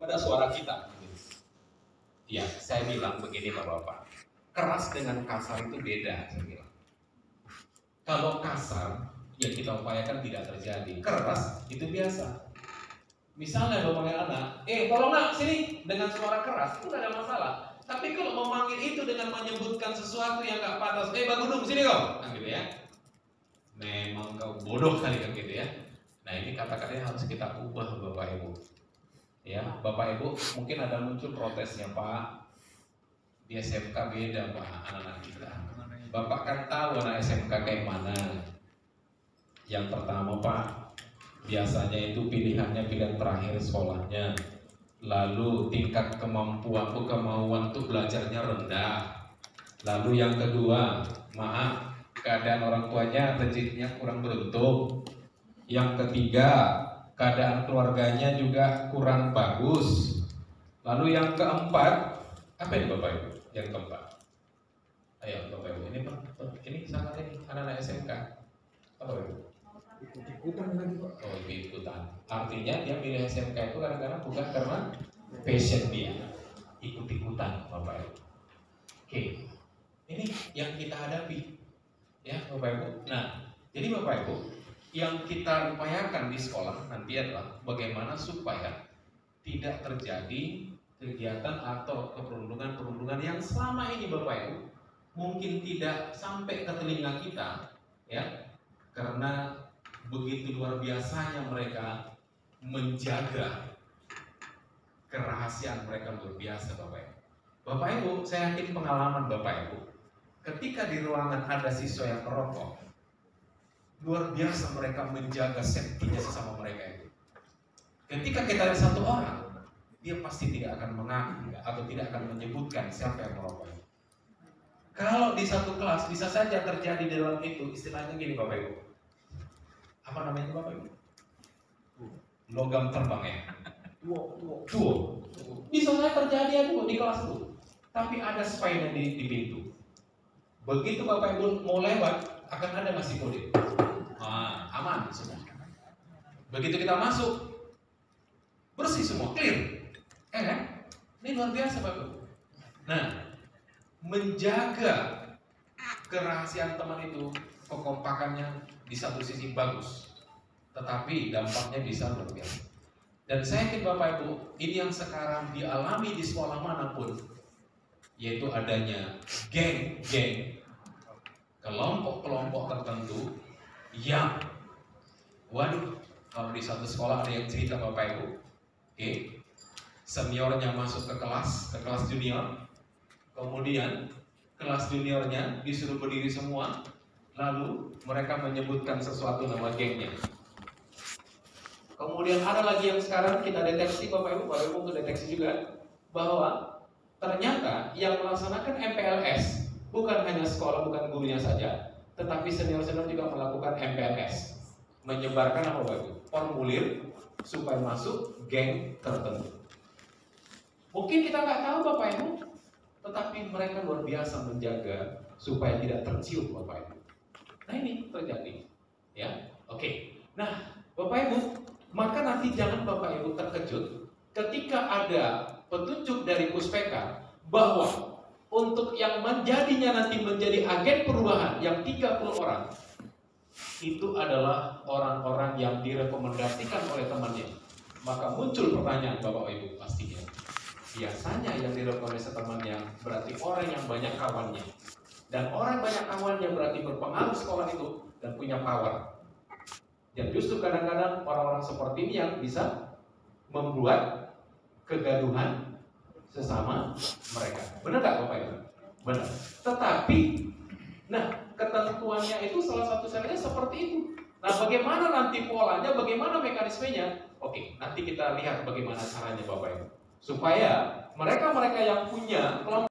pada suara kita. Ya, saya bilang begini Bapak-Bapak, keras dengan kasar itu beda, saya bilang. Kalau kasar, ya kita upayakan tidak terjadi. Keras itu biasa. Misalnya memanggil anak, tolong nak sini, dengan suara keras, itu nggak ada masalah. Tapi kalau memanggil itu dengan menyebutkan sesuatu yang nggak pantas, Bagudung sini kau, kan gitu ya. Memang kau bodoh kali kan gitu ya. Nah ini kata-katanya harus kita ubah Bapak Ibu. Ya, Bapak Ibu mungkin ada muncul protesnya, Pak. Di SMK beda Pak, anak-anak kita. Bapak kan tahu anak SMK kayak mana. Yang pertama Pak, biasanya itu pilihannya pilihan terakhir sekolahnya. Lalu tingkat kemampuan untuk belajarnya rendah. Lalu yang kedua, maaf, keadaan orang tuanya rezekinya kurang beruntung. Yang ketiga, keadaan keluarganya juga kurang bagus. Lalu yang keempat, apa ini Bapak Ibu? Yang keempat, ayo Bapak Ibu, ini sangat ini anak-anak SMK. Apa Ibu? Ikut-ikutan lagi Pak. Oh, ikutan. Artinya dia pilih SMK itu kadang-kadang bukan karena passion dia, ikut-ikutan Bapak Ibu. Oke, ini yang kita hadapi, ya Bapak Ibu. Nah, jadi Bapak Ibu, yang kita upayakan di sekolah nanti adalah bagaimana supaya tidak terjadi kegiatan atau keperundungan-perundungan yang selama ini Bapak Ibu mungkin tidak sampai ke telinga kita, ya, karena begitu luar biasanya mereka menjaga kerahasiaan mereka luar biasa Bapak Ibu. Bapak Ibu, saya yakin pengalaman Bapak Ibu, ketika di ruangan ada siswa yang merokok, luar biasa mereka menjaga safety-nya sesama mereka itu. Ketika kita ada satu orang, dia pasti tidak akan mengaku atau tidak akan menyebutkan siapa yang merokok. Kalau di satu kelas bisa saja terjadi dalam itu, istilahnya gini Bapak Ibu. Apa namanya itu Bapak Ibu? Logam terbang ya. Tuh. Bisa saja terjadi di kelas itu. Tapi ada spy di pintu. Begitu Bapak Ibu mau lewat, akan ada ngasih kode. Aman semua. Begitu kita masuk, bersih semua, clear. Kan? Ini luar biasa Bapak. Nah, menjaga kerahasiaan teman itu, kekompakannya di satu sisi bagus, tetapi dampaknya bisa luar biasa. Dan saya yakin Bapak Ibu, ini yang sekarang dialami di sekolah manapun, yaitu adanya geng-geng, kelompok-kelompok tertentu yang, waduh, kalau di satu sekolah ada yang cerita Bapak Ibu, seniornya masuk ke kelas junior, kemudian kelas juniornya disuruh berdiri semua, lalu mereka menyebutkan sesuatu nama gengnya. Kemudian ada lagi yang sekarang kita deteksi Bapak Ibu deteksi juga, bahwa ternyata yang melaksanakan MPLS bukan hanya sekolah, bukan gurunya saja, tetapi senior-senior juga melakukan MPLS, menyebarkan apa Bapak Ibu? Formulir supaya masuk geng tertentu. Mungkin kita nggak tahu Bapak Ibu, tetapi mereka luar biasa menjaga supaya tidak tercium Bapak Ibu. Nah ini terjadi, ya. Oke. Nah Bapak Ibu, maka nanti jangan Bapak Ibu terkejut ketika ada petunjuk dari Puspeka bahwa untuk yang menjadinya nanti menjadi agen perubahan yang 30 orang itu adalah orang-orang yang direkomendasikan oleh temannya. Maka muncul pertanyaan Bapak Ibu pastinya. Biasanya yang direkomendasi temannya berarti orang yang banyak kawannya. Dan orang banyak kawannya berarti berpengaruh sekolah itu dan punya power. Dan justru kadang-kadang orang-orang seperti ini yang bisa membuat kegaduhan sesama mereka. Benar nggak Bapak Ibu? Benar. Tetapi, nah ketentuannya itu salah satu caranya seperti itu. Nah bagaimana nanti polanya, bagaimana mekanismenya? Oke, nanti kita lihat bagaimana caranya Bapak Ibu. Supaya mereka-mereka yang punya kelompok